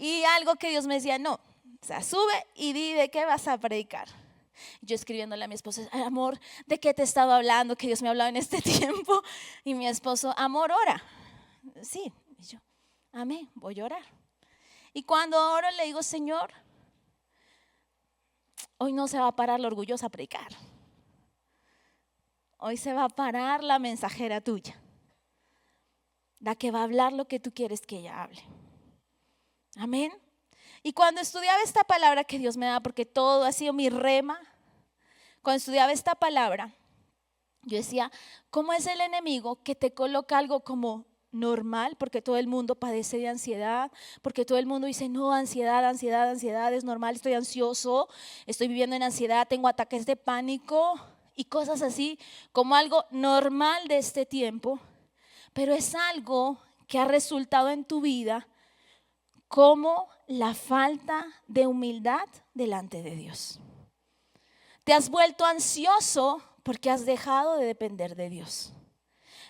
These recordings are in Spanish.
Y algo que Dios me decía, no, o sea, sube y di de qué vas a predicar. Yo escribiéndole a mi esposo, amor, ¿de qué te estaba hablando? Que Dios me ha hablado en este tiempo. Y mi esposo, amor, ora. Sí, y yo, amén, voy a orar. Y cuando oro le digo, Señor, hoy no se va a parar la orgullosa a predicar. Hoy se va a parar la mensajera tuya, la que va a hablar lo que tú quieres que ella hable. Amén. Y cuando estudiaba esta palabra que Dios me da, porque todo ha sido mi rema, cuando estudiaba esta palabra, yo decía, ¿cómo es el enemigo que te coloca algo como normal? Porque todo el mundo padece de ansiedad, porque todo el mundo dice, no, ansiedad, ansiedad, ansiedad, es normal, estoy ansioso, estoy viviendo en ansiedad, tengo ataques de pánico y cosas así, como algo normal de este tiempo, pero es algo que ha resultado en tu vida como la falta de humildad delante de Dios. Te has vuelto ansioso porque has dejado de depender de Dios.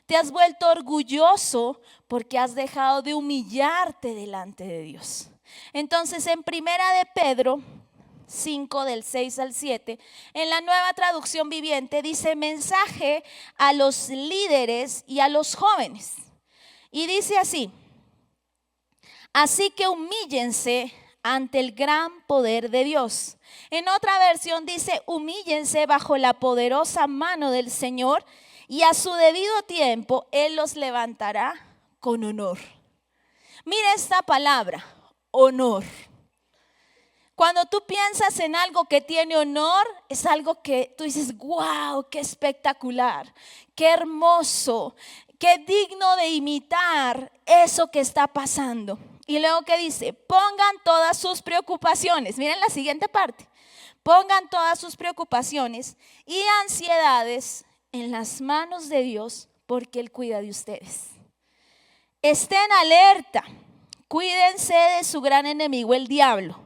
Te has vuelto orgulloso porque has dejado de humillarte delante de Dios. Entonces, en Primera de Pedro 5, del 6 al 7, en la Nueva Traducción Viviente dice mensaje a los líderes y a los jóvenes. Y dice así: así que humíllense ante el gran poder de Dios. En otra versión dice, humíllense bajo la poderosa mano del Señor y a su debido tiempo Él los levantará con honor. Mira esta palabra, honor. Cuando tú piensas en algo que tiene honor, es algo que tú dices, wow, qué espectacular, qué hermoso, qué digno de imitar eso que está pasando. Y luego que dice, pongan todas sus preocupaciones, miren la siguiente parte, pongan todas sus preocupaciones y ansiedades en las manos de Dios porque Él cuida de ustedes. Estén alerta, cuídense de su gran enemigo, el diablo,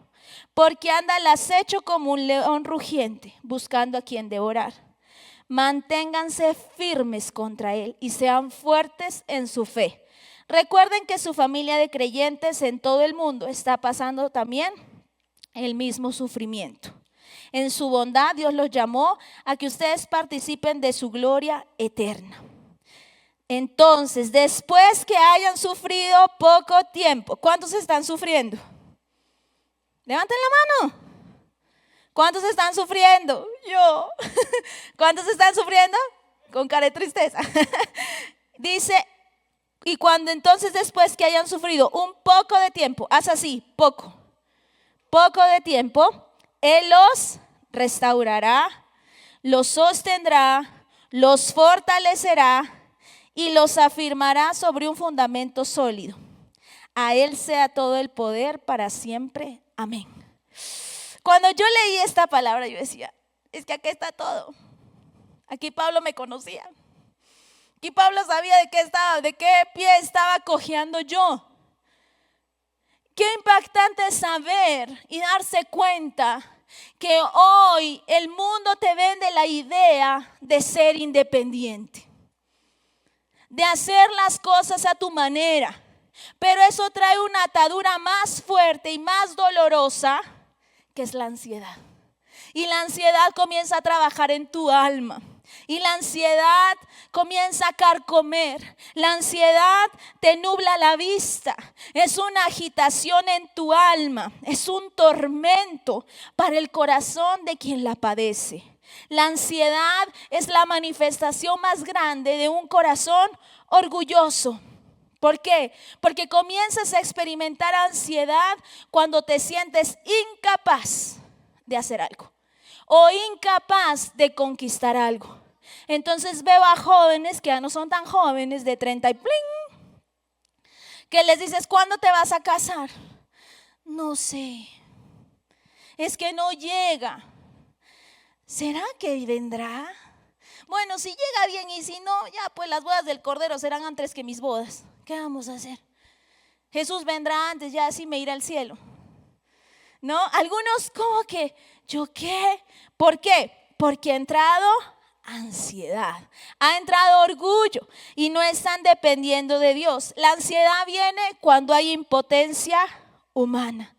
porque anda al acecho como un león rugiente, buscando a quien devorar. Manténganse firmes contra él y sean fuertes en su fe. Recuerden que su familia de creyentes en todo el mundo está pasando también el mismo sufrimiento. En su bondad Dios los llamó a que ustedes participen de su gloria eterna. Entonces, después que hayan sufrido poco tiempo, ¿cuántos están sufriendo? Levanten la mano. ¿Cuántos están sufriendo? Yo. ¿Cuántos están sufriendo? Con cara de tristeza. Dice, y cuando entonces después que hayan sufrido un poco de tiempo, haz así, poco de tiempo, Él los restaurará, los sostendrá, los fortalecerá y los afirmará sobre un fundamento sólido. A Él sea todo el poder para siempre. Amén. Cuando yo leí esta palabra, yo decía, es que aquí está todo. Aquí Pablo me conocía. Aquí Pablo sabía de qué pie estaba cojeando yo. Qué impactante es saber y darse cuenta que hoy el mundo te vende la idea de ser independiente, de hacer las cosas a tu manera. Pero eso trae una atadura más fuerte y más dolorosa, que es la ansiedad. Y la ansiedad comienza a trabajar en tu alma. Y la ansiedad comienza a carcomer. La ansiedad te nubla la vista. Es una agitación en tu alma. Es un tormento para el corazón de quien la padece. La ansiedad es la manifestación más grande de un corazón orgulloso. ¿Por qué? Porque comienzas a experimentar ansiedad cuando te sientes incapaz de hacer algo o incapaz de conquistar algo. Entonces veo a jóvenes que ya no son tan jóvenes, de 30 y pling, que les dices, ¿cuándo te vas a casar? No sé, es que no llega. ¿Será que vendrá? Bueno, si llega bien y si no, ya pues las bodas del Cordero serán antes que mis bodas. ¿Qué vamos a hacer? Jesús vendrá antes, ya así me iré al cielo. ¿No? Algunos como que, ¿yo qué? ¿Por qué? Porque ha entrado ansiedad, ha entrado orgullo y no están dependiendo de Dios. La ansiedad viene cuando hay impotencia humana.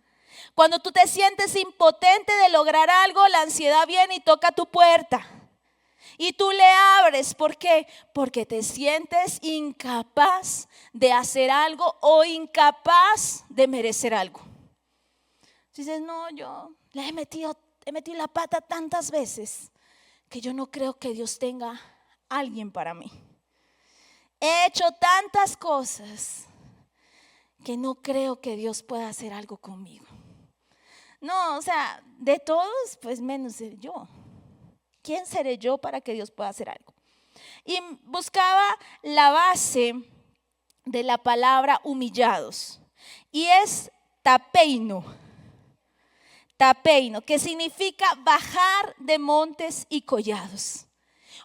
Cuando tú te sientes impotente de lograr algo, la ansiedad viene y toca tu puerta. Y tú le abres. ¿Por qué? Porque te sientes incapaz de hacer algo o incapaz de merecer algo. Dices, no, yo le he metido la pata tantas veces que yo no creo que Dios tenga alguien para mí. He hecho tantas cosas que no creo que Dios pueda hacer algo conmigo. No, o sea, de todos, pues menos de yo. ¿Quién seré yo para que Dios pueda hacer algo? Y buscaba la base de la palabra humillados. Y es tapeino. Tapeino, que significa bajar de montes y collados.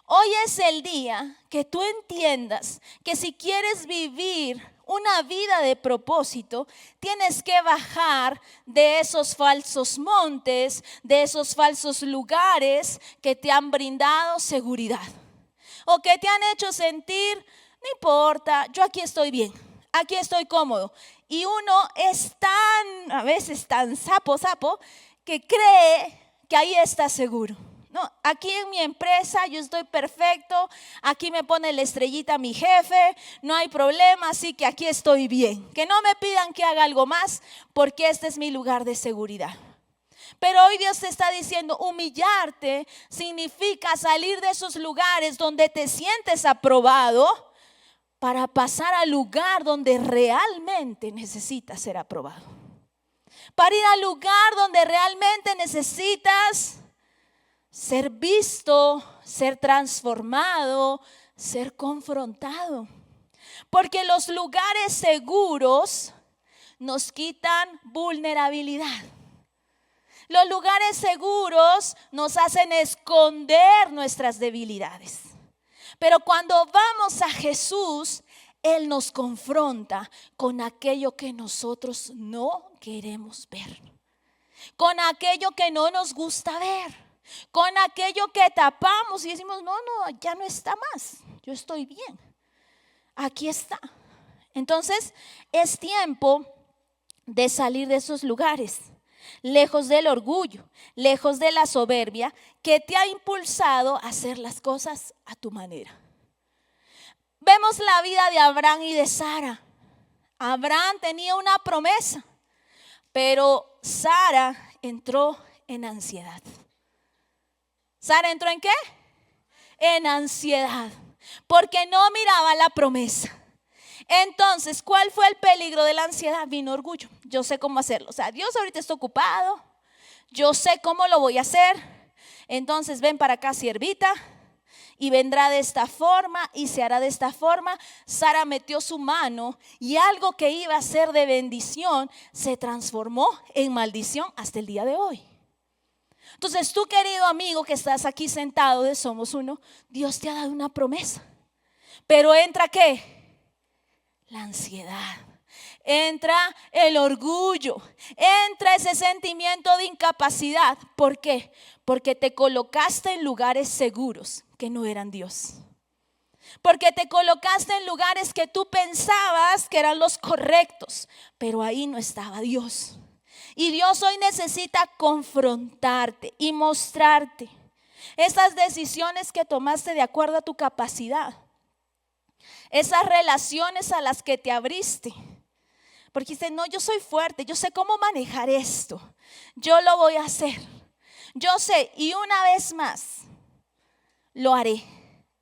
Hoy es el día que tú entiendas que si quieres vivir una vida de propósito, tienes que bajar de esos falsos montes, de esos falsos lugares que te han brindado seguridad o que te han hecho sentir, no importa, yo aquí estoy bien, aquí estoy cómodo. Y uno es a veces tan sapo, que cree que ahí está seguro. No, aquí en mi empresa yo estoy perfecto, aquí me pone la estrellita mi jefe, no hay problema, así que aquí estoy bien. Que no me pidan que haga algo más, porque este es mi lugar de seguridad. Pero hoy Dios te está diciendo, humillarte significa salir de esos lugares donde te sientes aprobado para pasar al lugar donde realmente necesitas ser aprobado. Para ir al lugar donde realmente necesitas ser visto, ser transformado, ser confrontado. Porque los lugares seguros nos quitan vulnerabilidad. Los lugares seguros nos hacen esconder nuestras debilidades. Pero cuando vamos a Jesús, Él nos confronta con aquello que nosotros no queremos ver, con aquello que no nos gusta ver, con aquello que tapamos y decimos, no, ya no está más, yo estoy bien, aquí está. Entonces es tiempo de salir de esos lugares, lejos del orgullo, lejos de la soberbia que te ha impulsado a hacer las cosas a tu manera. Vemos la vida de Abraham y de Sara. Abraham tenía una promesa, pero Sara entró en ansiedad. ¿Sara entró en qué? En ansiedad, porque no miraba la promesa. Entonces, ¿cuál fue el peligro de la ansiedad? Vino orgullo. Yo sé cómo hacerlo. O sea, Dios ahorita está ocupado. Yo sé cómo lo voy a hacer. Entonces, ven para acá, siervita. Y vendrá de esta forma y se hará de esta forma. Sara metió su mano y algo que iba a ser de bendición se transformó en maldición hasta el día de hoy. Entonces tú, querido amigo que estás aquí sentado de Somos Uno, Dios te ha dado una promesa. Pero entra ¿qué? La ansiedad. Entra el orgullo, entra ese sentimiento de incapacidad. ¿Por qué? Porque te colocaste en lugares seguros que no eran Dios. Porque te colocaste en lugares que tú pensabas que eran los correctos, pero ahí no estaba Dios. Y Dios hoy necesita confrontarte y mostrarte esas decisiones que tomaste de acuerdo a tu capacidad, esas relaciones a las que te abriste. Porque dice, no, yo soy fuerte, yo sé cómo manejar esto, yo lo voy a hacer, yo sé, y una vez más lo haré.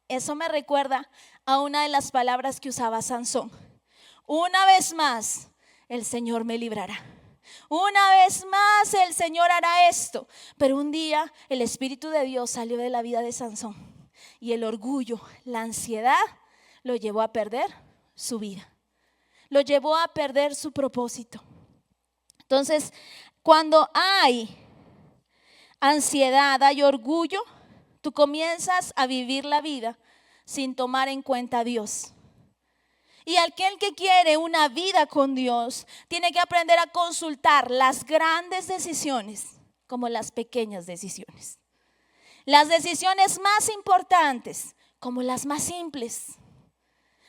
Eso me recuerda a una de las palabras que usaba Sansón. Una vez más el Señor me librará. Una vez más el Señor hará esto. Pero un día el Espíritu de Dios salió de la vida de Sansón y el orgullo, la ansiedad lo llevó a perder su vida. Lo llevó a perder su propósito. Entonces, cuando hay ansiedad, hay orgullo, tú comienzas a vivir la vida sin tomar en cuenta a Dios. Y aquel que quiere una vida con Dios tiene que aprender a consultar las grandes decisiones como las pequeñas decisiones. Las decisiones más importantes como las más simples.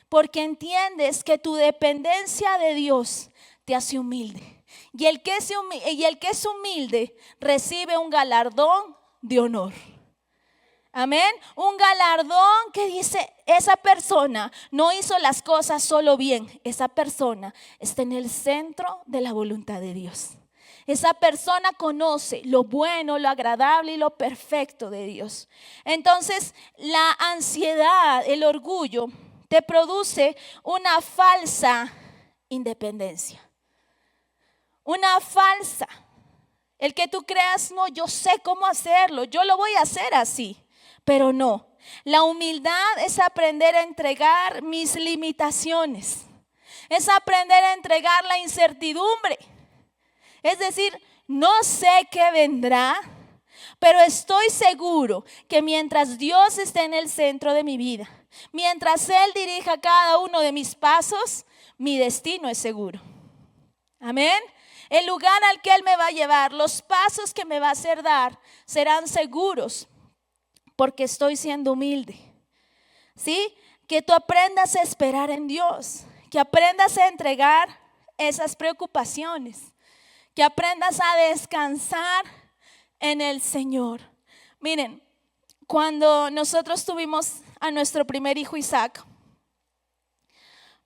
Porque entiendes que tu dependencia de Dios te hace humilde. Y el que es humilde recibe un galardón de honor. Amén. Un galardón que dice, esa persona no hizo las cosas solo bien. Esa persona está en el centro de la voluntad de Dios. Esa persona conoce lo bueno, lo agradable y lo perfecto de Dios. Entonces, la ansiedad, el orgullo, te produce una falsa independencia. Una falsa. El que tú creas, no, yo sé cómo hacerlo, yo lo voy a hacer así. Pero no, la humildad es aprender a entregar mis limitaciones. Es aprender a entregar la incertidumbre. Es decir, no sé qué vendrá, pero estoy seguro que mientras Dios esté en el centro de mi vida, mientras Él dirija cada uno de mis pasos, mi destino es seguro. Amén. El lugar al que Él me va a llevar, los pasos que me va a hacer dar, serán seguros. Porque estoy siendo humilde. ¿Sí? Que tú aprendas a esperar en Dios. Que aprendas a entregar esas preocupaciones. Que aprendas a descansar en el Señor. Miren, cuando nosotros tuvimos a nuestro primer hijo Isaac,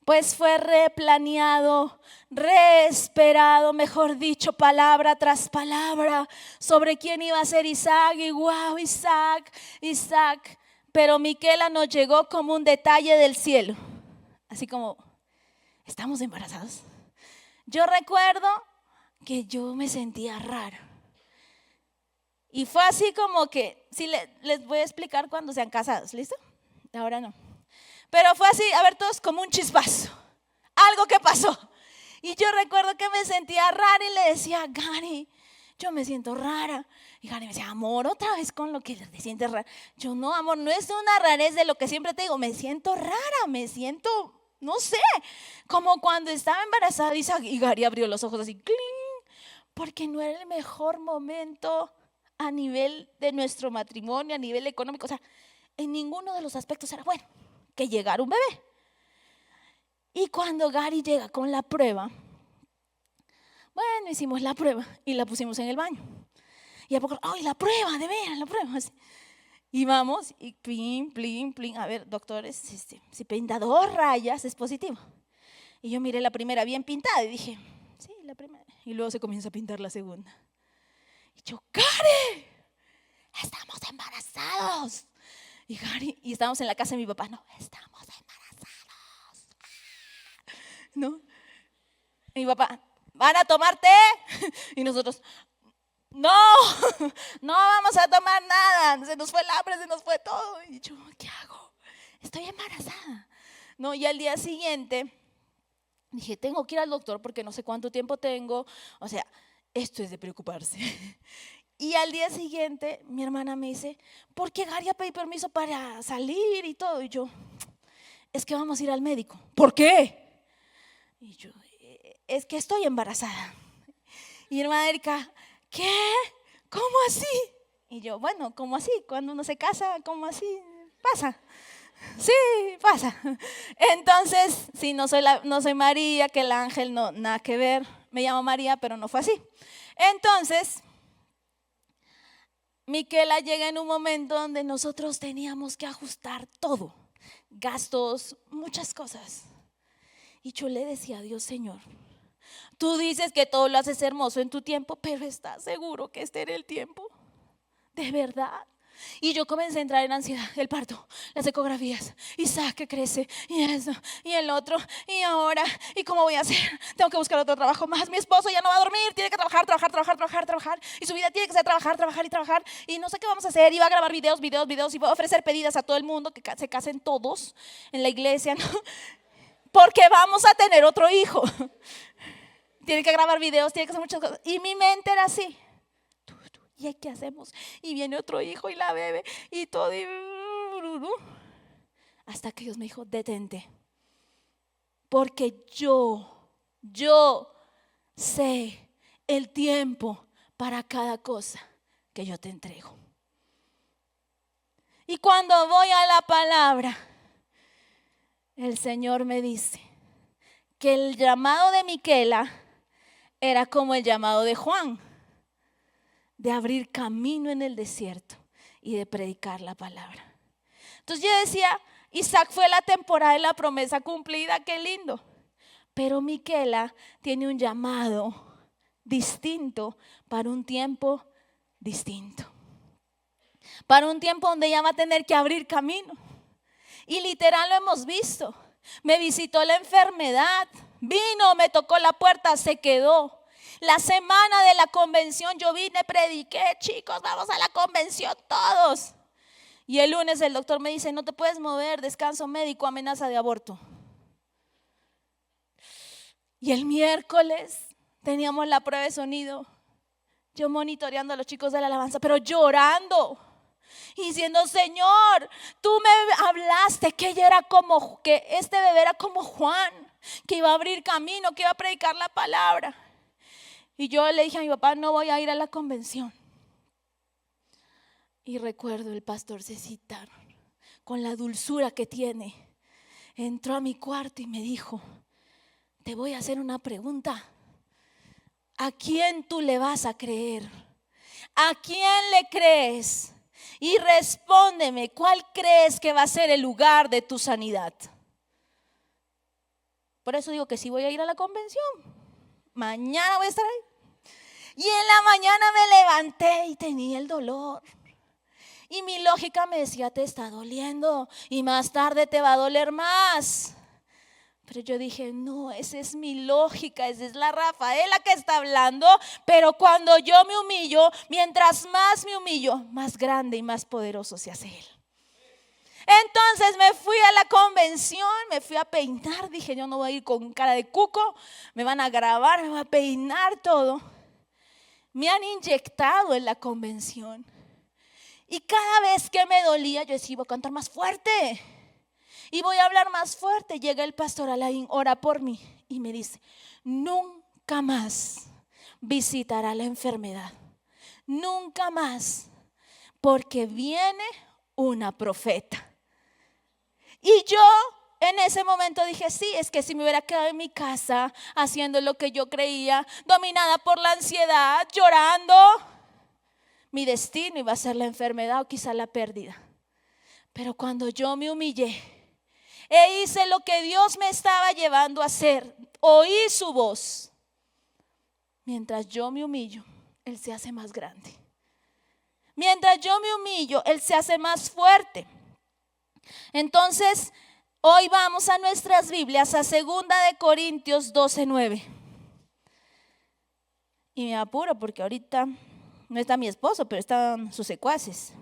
pues fue replaneado, reesperado, mejor dicho, palabra tras palabra, sobre quién iba a ser Isaac. Y wow, Isaac. Pero Miquela nos llegó como un detalle del cielo. Así como, ¿estamos embarazados? Yo recuerdo que yo me sentía rara. Y fue así como que, sí, les voy a explicar cuando sean casados, ¿listo? Ahora no. Pero fue así, a ver, todos como un chispazo. Algo que pasó. Y yo recuerdo que me sentía rara y le decía, Gary, yo me siento rara. Y Gary me decía, amor, otra vez con lo que te sientes rara. Yo, no, amor, no es una rarez de lo que siempre te digo. Me siento rara, me siento, no sé, como cuando estaba embarazada y Gary abrió los ojos así, ¡cling! Porque no era el mejor momento a nivel de nuestro matrimonio, a nivel económico. O sea, en ninguno de los aspectos era bueno que llegara un bebé. Y cuando Gary llega con la prueba, bueno, hicimos la prueba y la pusimos en el baño. Y a poco, ¡ay, la prueba, de veras, la prueba! Y vamos, y plin, plin, plin. A ver, doctores, si pinta 2 rayas es positivo. Y yo miré la primera bien pintada y dije, sí, la primera. Y luego se comienza a pintar la segunda. Y yo, ¡Gary! ¡Estamos embarazados! Y Gary, y estábamos en la casa de mi papá, no, estamos embarazados. ¿No? Y mi papá, ¿van a tomar té? Y nosotros, no vamos a tomar nada. Se nos fue el hambre, se nos fue todo. Y yo, ¿qué hago? Estoy embarazada. No, y al día siguiente dije, tengo que ir al doctor porque no sé cuánto tiempo tengo. O sea, esto es de preocuparse. Y al día siguiente mi hermana me dice, ¿por qué Gary ha pedido permiso para salir y todo? Y yo, es que vamos a ir al médico. ¿Por qué? Y yo, es que estoy embarazada. Y mi hermana Erika, ¿qué? ¿Cómo así? Y yo, bueno, ¿cómo así? Cuando uno se casa, ¿cómo así? Pasa. Sí, pasa. Entonces, sí, no soy María, que el ángel no, nada que ver. Me llamo María, pero no fue así. Entonces, Miquela llega en un momento donde nosotros teníamos que ajustar todo, gastos, muchas cosas. Y yo le decía a Dios, Señor, tú dices que todo lo haces hermoso en tu tiempo, pero ¿estás seguro que este era el tiempo? ¿De verdad? Y yo comencé a entrar en ansiedad, el parto, las ecografías, Isaac que crece, y eso, y el otro, y ahora, ¿y cómo voy a hacer? Tengo que buscar otro trabajo más, mi esposo ya no va a dormir, tiene que trabajar, y su vida tiene que ser trabajar, y no sé qué vamos a hacer, y va a grabar videos, y va a ofrecer pedidas a todo el mundo, que se casen todos en la iglesia, ¿no? Porque vamos a tener otro hijo. Tiene que grabar videos, tiene que hacer muchas cosas, y mi mente era así. ¿Y qué hacemos? Y viene otro hijo y la bebe y todo. Hasta que Dios me dijo, detente. Porque yo sé el tiempo para cada cosa que yo te entrego. Y cuando voy a la palabra, el Señor me dice que el llamado de Miquela era como el llamado de Juan, de abrir camino en el desierto y de predicar la palabra. Entonces yo decía, Isaac fue la temporada de la promesa cumplida, qué lindo. Pero Miquela tiene un llamado distinto para un tiempo distinto. Para un tiempo donde ella va a tener que abrir camino. Y literal lo hemos visto. Me visitó la enfermedad, vino, me tocó la puerta, se quedó. La semana de la convención yo vine, prediqué, chicos, vamos a la convención todos. Y el lunes el doctor me dice, no te puedes mover, descanso médico, amenaza de aborto. Y el miércoles teníamos la prueba de sonido. Yo monitoreando a los chicos de la alabanza, pero llorando. Y diciendo, Señor, tú me hablaste que ella era como, que este bebé era como Juan, que iba a abrir camino, que iba a predicar la palabra. Y yo le dije a mi papá, no voy a ir a la convención. Y recuerdo el pastor César, con la dulzura que tiene, entró a mi cuarto y me dijo, te voy a hacer una pregunta. ¿A quién tú le vas a creer? ¿A quién le crees? Y respóndeme, ¿cuál crees que va a ser el lugar de tu sanidad? Por eso digo que sí voy a ir a la convención. Mañana voy a estar ahí. Y en la mañana me levanté y tenía el dolor. Y mi lógica me decía, te está doliendo y más tarde te va a doler más. Pero yo dije, no, esa es mi lógica, esa es la Rafaela que está hablando. Pero cuando yo me humillo, mientras más me humillo, más grande y más poderoso se hace Él. Entonces me fui a la convención, me fui a peinar. Dije, yo no voy a ir con cara de cuco, me van a grabar, me van a peinar todo. Me han inyectado en la convención. Y cada vez que me dolía, yo decía, voy a cantar más fuerte. Y voy a hablar más fuerte. Llega el pastor Alain, ora por mí y me dice, nunca más visitará la enfermedad. Nunca más, porque viene una profeta. Y yo en ese momento dije, sí, es que si me hubiera quedado en mi casa haciendo lo que yo creía, dominada por la ansiedad, llorando, mi destino iba a ser la enfermedad o quizá la pérdida. Pero cuando yo me humillé e hice lo que Dios me estaba llevando a hacer, oí su voz. Mientras yo me humillo, Él se hace más grande. Mientras yo me humillo, Él se hace más fuerte. Entonces, hoy vamos a nuestras Biblias, a 2 Corintios 12:9. Y me apuro porque ahorita no está mi esposo, pero están sus secuaces.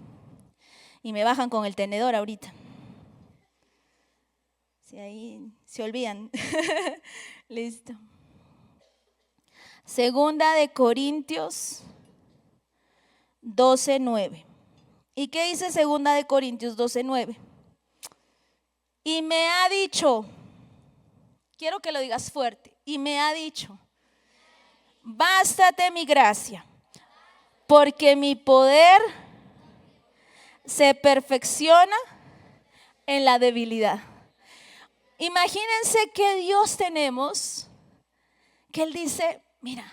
Y me bajan con el tenedor ahorita. Si ahí se olvidan. Listo. 2 Corintios 12:9. ¿Y qué dice 2 Corintios 12:9? Y me ha dicho, quiero que lo digas fuerte, y me ha dicho, bástate mi gracia, porque mi poder se perfecciona en la debilidad. Imagínense qué Dios tenemos, que Él dice, mira,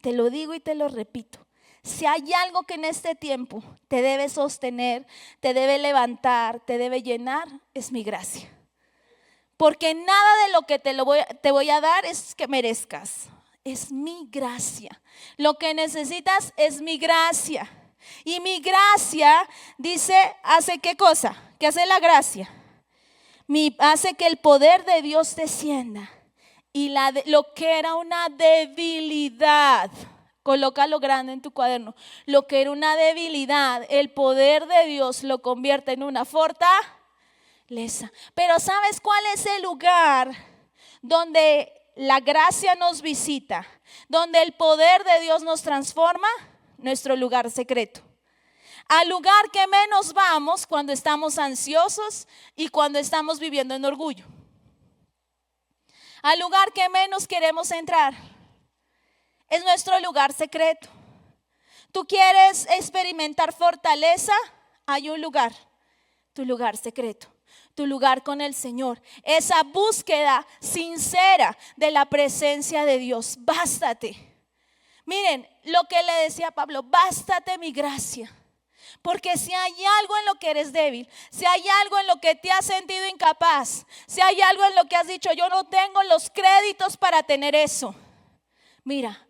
te lo digo y te lo repito. Si hay algo que en este tiempo te debe sostener, te debe levantar, te debe llenar, es mi gracia. Porque nada de lo que te voy a dar es que merezcas. Es mi gracia. Lo que necesitas es mi gracia. Y mi gracia, dice, ¿hace qué cosa? ¿Qué hace la gracia? Hace que el poder de Dios descienda. Y lo que era una debilidad, colócalo grande en tu cuaderno. Lo que era una debilidad, el poder de Dios lo convierte en una fortaleza. Pero ¿sabes cuál es el lugar donde la gracia nos visita? Donde el poder de Dios nos transforma. Nuestro lugar secreto. Al lugar que menos vamos cuando estamos ansiosos y cuando estamos viviendo en orgullo. Al lugar que menos queremos entrar. Es nuestro lugar secreto. ¿Tú quieres experimentar fortaleza? Hay un lugar, tu lugar secreto. tu lugar con el Señor, esa búsqueda sincera de la presencia de Dios. Bástate. Miren lo que le decía Pablo, bástate mi gracia. Porque si hay algo en lo que eres débil, si hay algo en lo que te has sentido incapaz, si hay algo en lo que has dicho, yo no tengo los créditos para tener eso. Mira,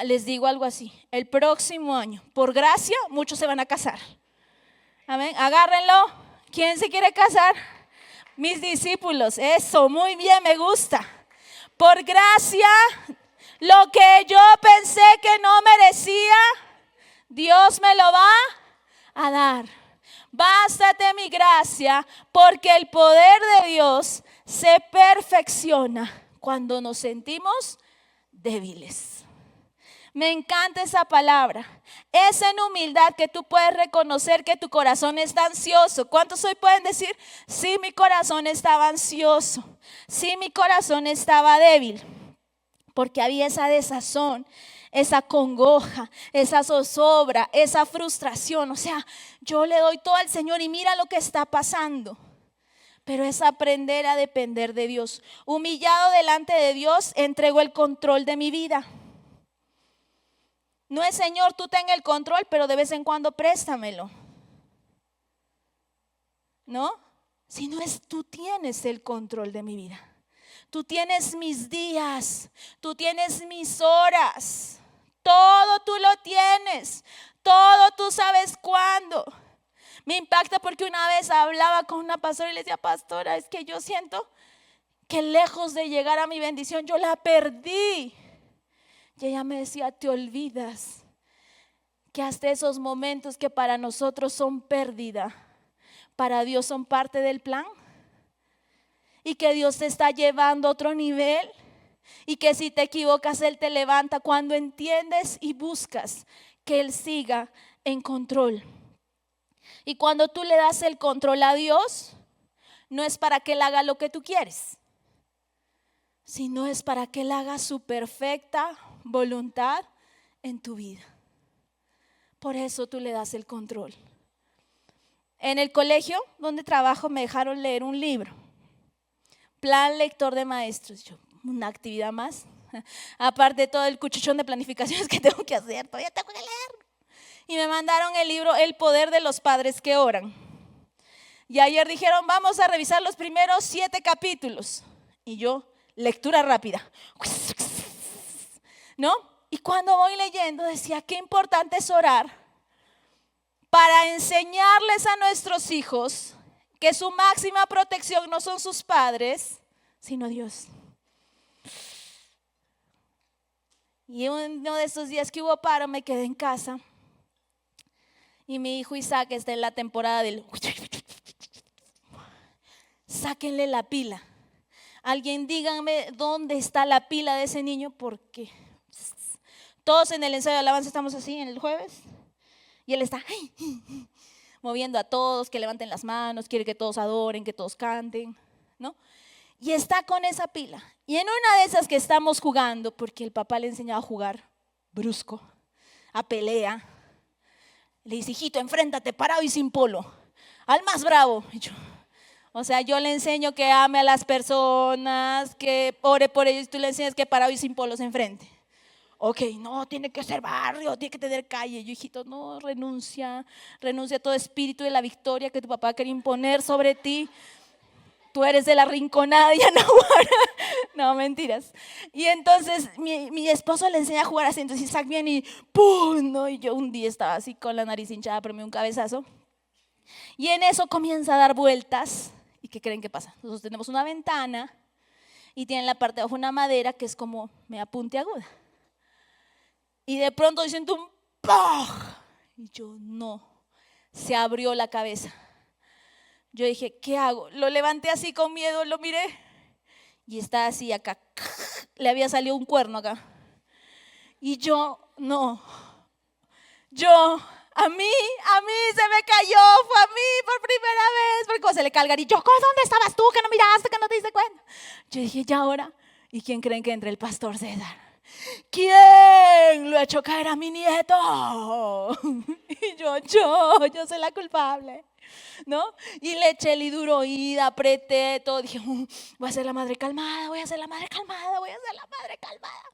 les digo algo así, el próximo año, por gracia, muchos se van a casar. Amén, agárrenlo. ¿Quién se quiere casar? Mis discípulos, eso, muy bien, me gusta. Por gracia, lo que yo pensé que no merecía, Dios me lo va a dar. Bástate mi gracia, porque el poder de Dios se perfecciona cuando nos sentimos débiles. Me encanta esa palabra. Es en humildad que tú puedes reconocer que tu corazón está ansioso. ¿Cuántos hoy pueden decir? Sí, mi corazón estaba ansioso. Sí, mi corazón estaba débil. Porque había esa desazón, esa congoja, esa zozobra, esa frustración. O sea, yo le doy todo al Señor y mira lo que está pasando. Pero es aprender a depender de Dios. Humillado delante de Dios, entrego el control de mi vida. No es, Señor, tú ten el control, pero de vez en cuando préstamelo. ¿No? Sino es, tú tienes el control de mi vida. Tú tienes mis días, tú tienes mis horas. Todo tú lo tienes. Todo tú sabes cuándo. Me impacta porque una vez hablaba con una pastora y le decía, pastora, es que yo siento que lejos de llegar a mi bendición, yo la perdí. Y ella me decía, te olvidas que hasta esos momentos que para nosotros son pérdida, para Dios son parte del plan. Y que Dios te está llevando a otro nivel. Y que si te equivocas, Él te levanta cuando entiendes y buscas que Él siga en control. Y cuando tú le das el control a Dios, no es para que Él haga lo que tú quieres, sino es para que Él haga su perfecta voluntad en tu vida. Por eso tú le das el control. En el colegio donde trabajo me dejaron leer un libro, Plan Lector de Maestros. Yo, una actividad más, aparte de todo el cuchuchón de planificaciones que tengo que hacer, todavía tengo que leer. Y me mandaron el libro El poder de los padres que oran. Y ayer dijeron, vamos a revisar los primeros 7 capítulos. Y yo, lectura rápida, ¿no? Y cuando voy leyendo decía, qué importante es orar para enseñarles a nuestros hijos que su máxima protección no son sus padres, sino Dios. Y uno de esos días que hubo paro, me quedé en casa. Y mi hijo Isaac está en la temporada del... Sáquenle la pila. Alguien díganme dónde está la pila de ese niño, porque todos en el ensayo de alabanza estamos así en el jueves. Y él está moviendo a todos, que levanten las manos, quiere que todos adoren, que todos canten, ¿no? Y está con esa pila. Y en una de esas que estamos jugando, porque el papá le enseñaba a jugar brusco, a pelea, le dice, hijito, enfréntate parado y sin polo, al más bravo. Y yo le enseño que ame a las personas, que ore por ellos, y tú le enseñas que parado y sin polo se enfrente. Ok, no, tiene que ser barrio, tiene que tener calle. Yo, hijito, no, renuncia a todo espíritu de la victoria que tu papá quiere imponer sobre ti. Tú eres de la Rinconada y Anahuara. No, mentiras. Y entonces mi esposo le enseña a jugar así. Entonces Isaac viene y ¡pum! ¿No? Y yo un día estaba así con la nariz hinchada, pero me dio un cabezazo. Y en eso comienza a dar vueltas. ¿Y qué creen que pasa? Nosotros tenemos una ventana y tiene en la parte de abajo una madera que es como media puntiaguda. Y de pronto yo siento un ¡pah! Y yo, no, se abrió la cabeza. Yo dije, ¿qué hago? Lo levanté así con miedo, lo miré y está así acá. Le había salido un cuerno acá. Y yo, no. A mí se me cayó, fue a mí por primera vez. Porque se le cae el garillo, ¿dónde estabas tú? Que no miraste, que no te diste cuenta. Yo dije, ¿ya ahora? ¿Y quién creen que entre? El pastor César. ¿Quién lo ha hecho caer a mi nieto? Y yo soy la culpable, ¿no? Y le eché el duro oída, apreté todo. Dije, voy a ser la madre calmada, voy a ser la madre calmada, voy a ser la madre calmada.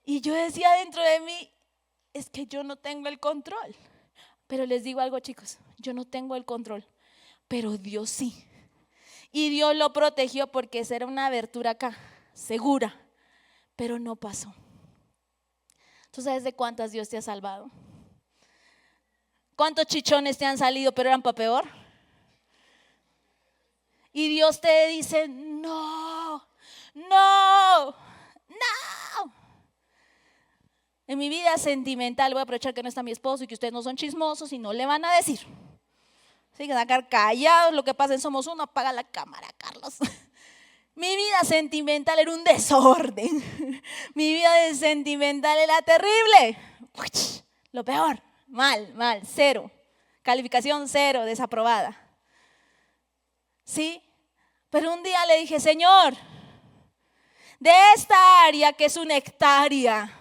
Y yo decía dentro de mí, es que yo no tengo el control. Pero les digo algo, chicos, yo no tengo el control, pero Dios sí. Y Dios lo protegió porque esa era una abertura acá, segura, pero no pasó. ¿Tú sabes de cuántas Dios te ha salvado? ¿Cuántos chichones te han salido pero eran para peor? Y Dios te dice, no. En mi vida sentimental, voy a aprovechar que no está mi esposo y que ustedes no son chismosos y no le van a decir. Así que sacar callados, lo que pasa en Somos Uno, apaga la cámara, Carlos. Mi vida sentimental era un desorden. Mi vida sentimental era terrible. Lo peor, mal, 0. Calificación 0, desaprobada. ¿Sí? Pero un día le dije, Señor, de esta área que es una hectárea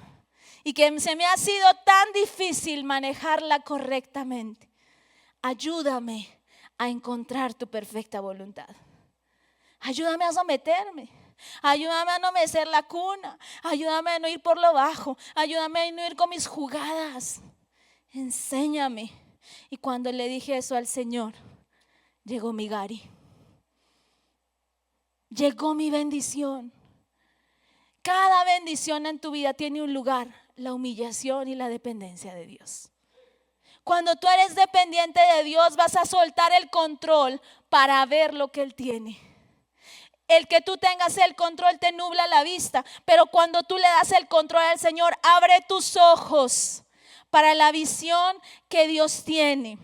y que se me ha sido tan difícil manejarla correctamente, ayúdame a encontrar tu perfecta voluntad. Ayúdame a someterme. Ayúdame a no mecer la cuna. Ayúdame a no ir por lo bajo. Ayúdame a no ir con mis jugadas. Enséñame. Y cuando le dije eso al Señor, llegó mi Gary. Llegó mi bendición. Cada bendición en tu vida tiene un lugar: la humillación y la dependencia de Dios. Cuando tú eres dependiente de Dios, vas a soltar el control para ver lo que Él tiene. El que tú tengas el control te nubla la vista, pero cuando tú le das el control al Señor, abre tus ojos para la visión que Dios tiene,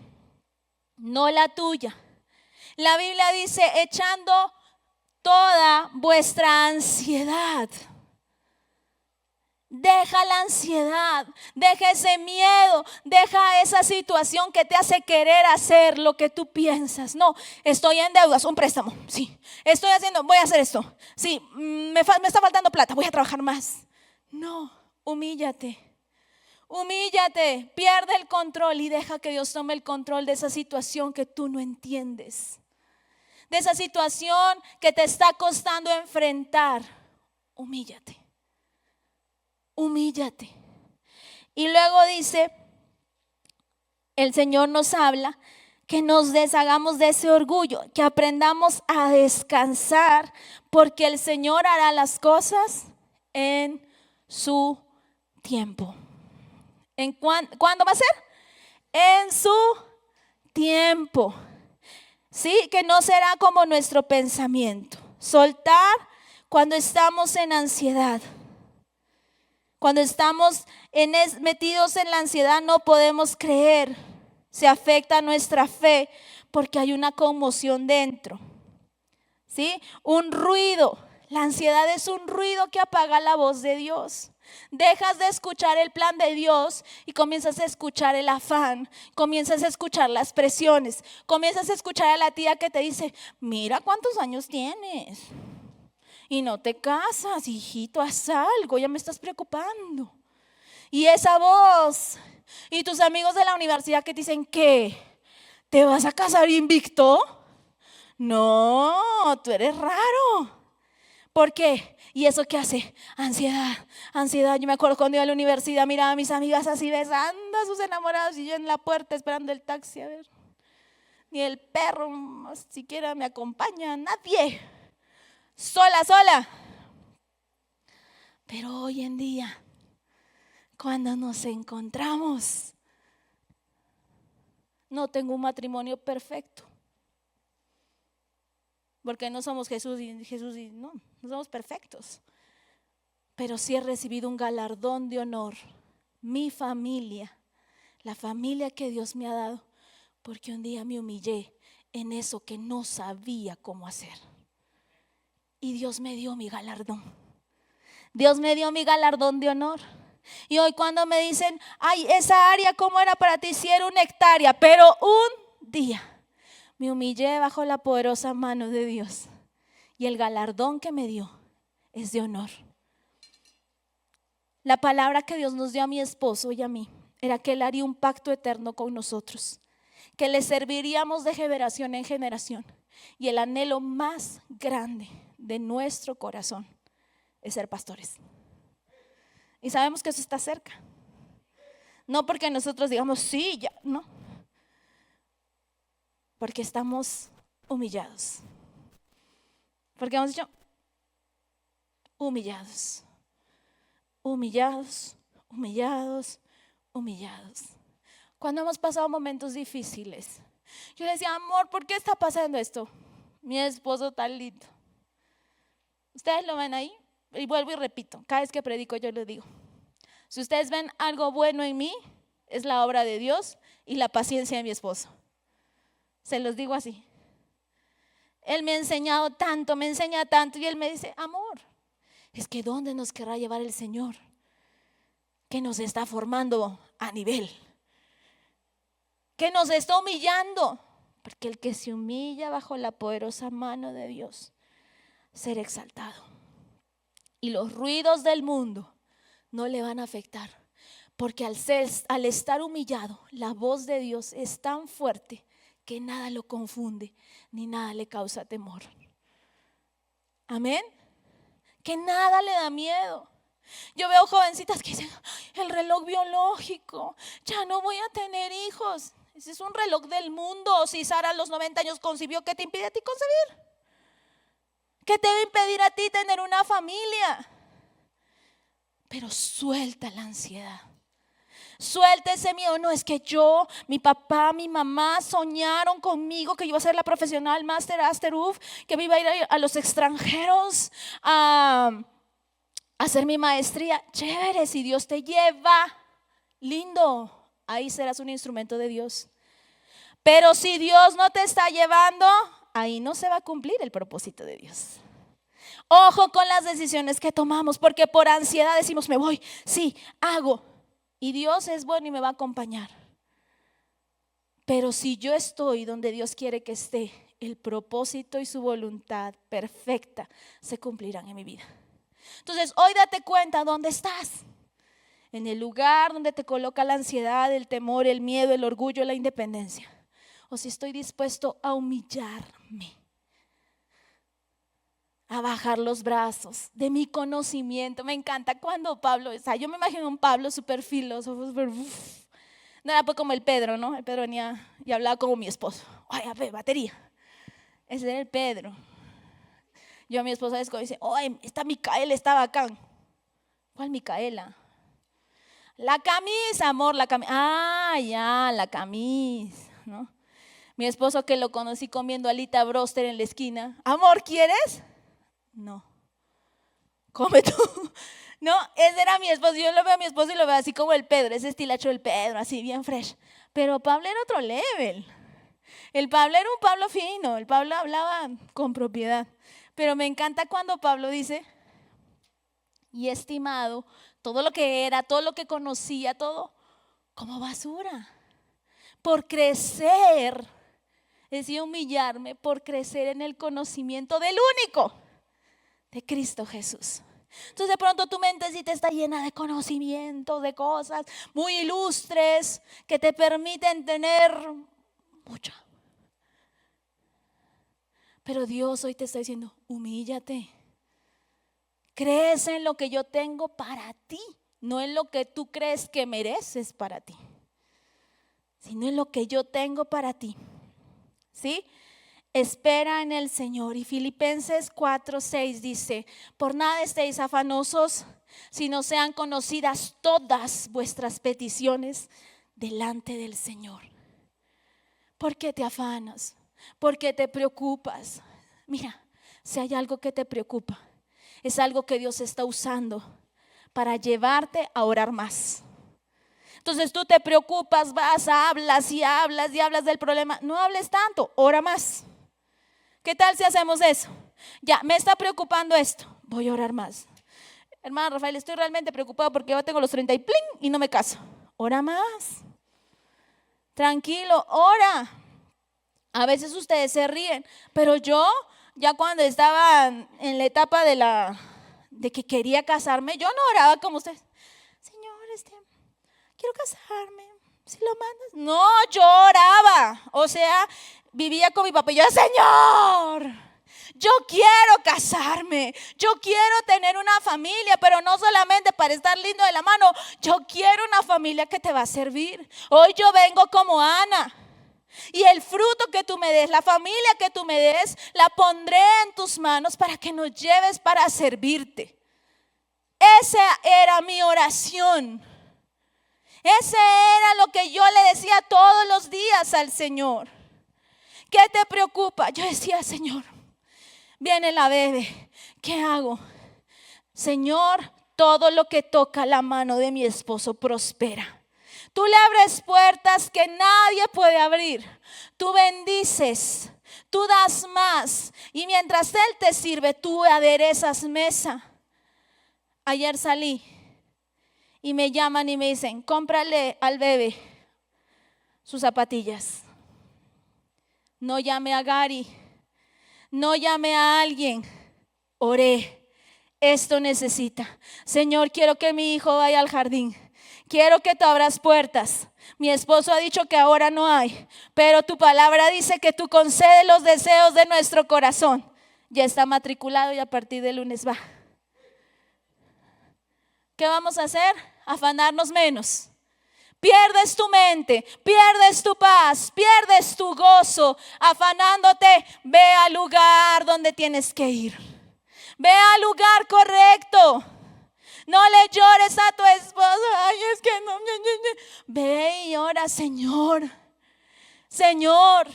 no la tuya. La Biblia dice, echando toda vuestra ansiedad. Deja la ansiedad, deja ese miedo, deja esa situación que te hace querer hacer lo que tú piensas. No, estoy en deudas, un préstamo, sí. Voy a hacer esto, sí. Me está faltando plata, voy a trabajar más. No, humíllate, pierde el control y deja que Dios tome el control de esa situación que tú no entiendes. De esa situación que te está costando enfrentar, humíllate. Y luego dice, el Señor nos habla que nos deshagamos de ese orgullo, que aprendamos a descansar, porque el Señor hará las cosas en su tiempo. ¿Cuándo va a ser? En su tiempo. Sí, que no será como nuestro pensamiento. Soltar cuando estamos en ansiedad. Cuando estamos metidos en la ansiedad no podemos creer. Se afecta nuestra fe porque hay una conmoción dentro. ¿Sí? Un ruido. La ansiedad es un ruido que apaga la voz de Dios. Dejas de escuchar el plan de Dios y comienzas a escuchar el afán. Comienzas a escuchar las presiones. Comienzas a escuchar a la tía que te dice, mira cuántos años tienes. Y no te casas, hijito, haz algo, ya me estás preocupando. Y esa voz, y tus amigos de la universidad que te dicen, ¿qué? ¿Te vas a casar invicto? No, tú eres raro. ¿Por qué? ¿Y eso qué hace? Ansiedad. Yo me acuerdo cuando iba a la universidad, miraba a mis amigas así besando a sus enamorados y yo en la puerta esperando el taxi, a ver. Ni el perro siquiera me acompaña, nadie. Sola. Pero hoy en día, cuando nos encontramos, no tengo un matrimonio perfecto. Porque no somos Jesús y no somos perfectos. Pero sí he recibido un galardón de honor. Mi familia, la familia que Dios me ha dado, porque un día me humillé en eso que no sabía cómo hacer. Y Dios me dio mi galardón. Dios me dio mi galardón de honor. Y hoy cuando me dicen, ay, esa área ¿cómo era para ti? Si era una hectárea, pero un día me humillé bajo la poderosa mano de Dios. Y el galardón que me dio es de honor. La palabra que Dios nos dio a mi esposo y a mí era que Él haría un pacto eterno con nosotros, que le serviríamos de generación en generación. Y el anhelo más grande de nuestro corazón es ser pastores. Y sabemos que eso está cerca. No porque nosotros digamos, sí, ya, no. Porque estamos humillados. Porque hemos dicho, humillados, humillados, humillados, humillados. Cuando hemos pasado momentos difíciles, yo le decía, amor, ¿por qué está pasando esto? Mi esposo tan lindo. Ustedes lo ven ahí, y vuelvo y repito, cada vez que predico yo les digo, si ustedes ven algo bueno en mí, es la obra de Dios y la paciencia de mi esposo. Se los digo así. Él me ha enseñado tanto, me enseña tanto, y él me dice, amor, es que ¿dónde nos querrá llevar el Señor? Que nos está formando a nivel, que nos está humillando, porque el que se humilla bajo la poderosa mano de Dios será exaltado. Y los ruidos del mundo no le van a afectar, porque al estar humillado, la voz de Dios es tan fuerte que nada lo confunde, ni nada le causa temor. Amén. Que nada le da miedo. Yo veo jovencitas que dicen, el reloj biológico, ya no voy a tener hijos. Ese es un reloj del mundo. Si Sara a los 90 años concibió, ¿qué te impide a ti concebir? ¿Qué te va a impedir a ti tener una familia? Pero suelta la ansiedad. Suelta ese miedo. No, es que yo, mi papá, mi mamá soñaron conmigo que yo iba a ser la profesional Master Uf, que me iba a ir a los extranjeros a hacer mi maestría. Chévere, si Dios te lleva, lindo, ahí serás un instrumento de Dios. Pero si Dios no te está llevando, ahí no se va a cumplir el propósito de Dios. Ojo con las decisiones que tomamos, porque por ansiedad decimos, me voy, sí, hago. Y Dios es bueno y me va a acompañar. Pero si yo estoy donde Dios quiere que esté, el propósito y su voluntad perfecta se cumplirán en mi vida. Entonces, hoy date cuenta dónde estás. En el lugar donde te coloca la ansiedad, el temor, el miedo, el orgullo, la independencia. O si estoy dispuesto a humillarme, a bajar los brazos de mi conocimiento. Me encanta cuando Pablo, o sea, yo me imagino un Pablo súper filósofo, súper, no era pues como el Pedro, ¿no? El Pedro venía y hablaba como mi esposo. Ay, a ver, batería. Ese era el Pedro. Yo a mi esposa les dice, oye, esta Micaela está bacán. ¿Cuál Micaela? La camisa, amor, la camisa. Ah, ya, la camisa, ¿no? Mi esposo, que lo conocí comiendo alita broster en la esquina. Amor, ¿quieres? No. Come tú. No, ese era mi esposo. Yo lo veo a mi esposo y lo veo así como el Pedro, ese estilacho del Pedro, así bien fresh. Pero Pablo era otro level. El Pablo era un Pablo fino. El Pablo hablaba con propiedad. Pero me encanta cuando Pablo dice, y estimado todo lo que era, todo lo que conocía, todo como basura. Por crecer, decía humillarme, por crecer en el conocimiento del único, de Cristo Jesús. Entonces de pronto tu mentecita está llena de conocimientos, de cosas muy ilustres que te permiten tener mucho. Pero Dios hoy te está diciendo, humíllate. Crece en lo que yo tengo para ti, no en lo que tú crees que mereces para ti, sino en lo que yo tengo para ti. ¿Sí? Espera en el Señor. Y Filipenses 4:6 dice, por nada estéis afanosos, sino sean conocidas todas vuestras peticiones delante del Señor. ¿Por qué te afanas? ¿Por qué te preocupas? Mira, si hay algo que te preocupa, es algo que Dios está usando para llevarte a orar más. Entonces tú te preocupas, vas, hablas y hablas y hablas del problema. No hables tanto, ora más. ¿Qué tal si hacemos eso? Ya, me está preocupando esto, voy a orar más. Hermano Rafael, estoy realmente preocupado porque yo tengo los 30 y ¡pling! Y no me caso. Ora más. Tranquilo, ora. A veces ustedes se ríen, pero yo ya cuando estaba en la etapa de que quería casarme, yo no oraba como ustedes. quiero casarme, si lo mandas. No, yo oraba, o sea, vivía con mi papá y yo, Señor, yo quiero casarme, yo quiero tener una familia, pero no solamente para estar lindo de la mano, yo quiero una familia que te va a servir. Hoy yo vengo como Ana. Y el fruto que tú me des, la familia que tú me des, la pondré en tus manos para que nos lleves para servirte. Esa era mi oración. Ese era lo que yo le decía todos los días al Señor. ¿Qué te preocupa? Yo decía, Señor, viene la bebé, ¿qué hago? Señor, todo lo que toca la mano de mi esposo prospera. Tú le abres puertas que nadie puede abrir. Tú bendices, tú das más. Y mientras Él te sirve, tú aderezas mesa. Ayer salí y me llaman y me dicen, cómprale al bebé sus zapatillas. No llame a Gary, no llame a alguien. Oré, esto necesita. Señor, quiero que mi hijo vaya al jardín. Quiero que tú abras puertas. Mi esposo ha dicho que ahora no hay, pero tu palabra dice que tú concedes los deseos de nuestro corazón. Ya está matriculado y a partir del lunes va. ¿Qué vamos a hacer? Afanarnos menos. Pierdes tu mente, pierdes tu paz, pierdes tu gozo afanándote. Ve al lugar donde tienes que ir. Ve al lugar correcto. No le llores a tu esposo. Ay, es que no. Ve y ora, Señor. Señor.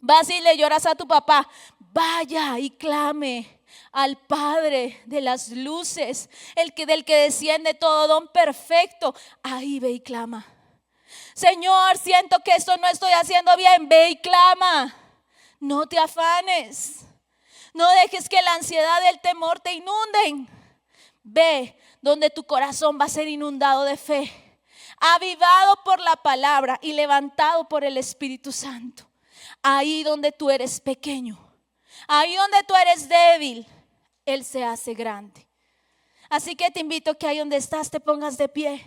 Vas y le lloras a tu papá. Vaya y clame al Padre de las luces, del que desciende todo don perfecto. Ahí ve y clama. Señor, siento que esto no estoy haciendo bien. Ve y clama. No te afanes. No dejes que la ansiedad y el temor te inunden. Ve donde tu corazón va a ser inundado de fe, avivado por la palabra y levantado por el Espíritu Santo. Ahí donde tú eres pequeño, ahí donde tú eres débil, Él se hace grande. Así que te invito a que ahí donde estás te pongas de pie.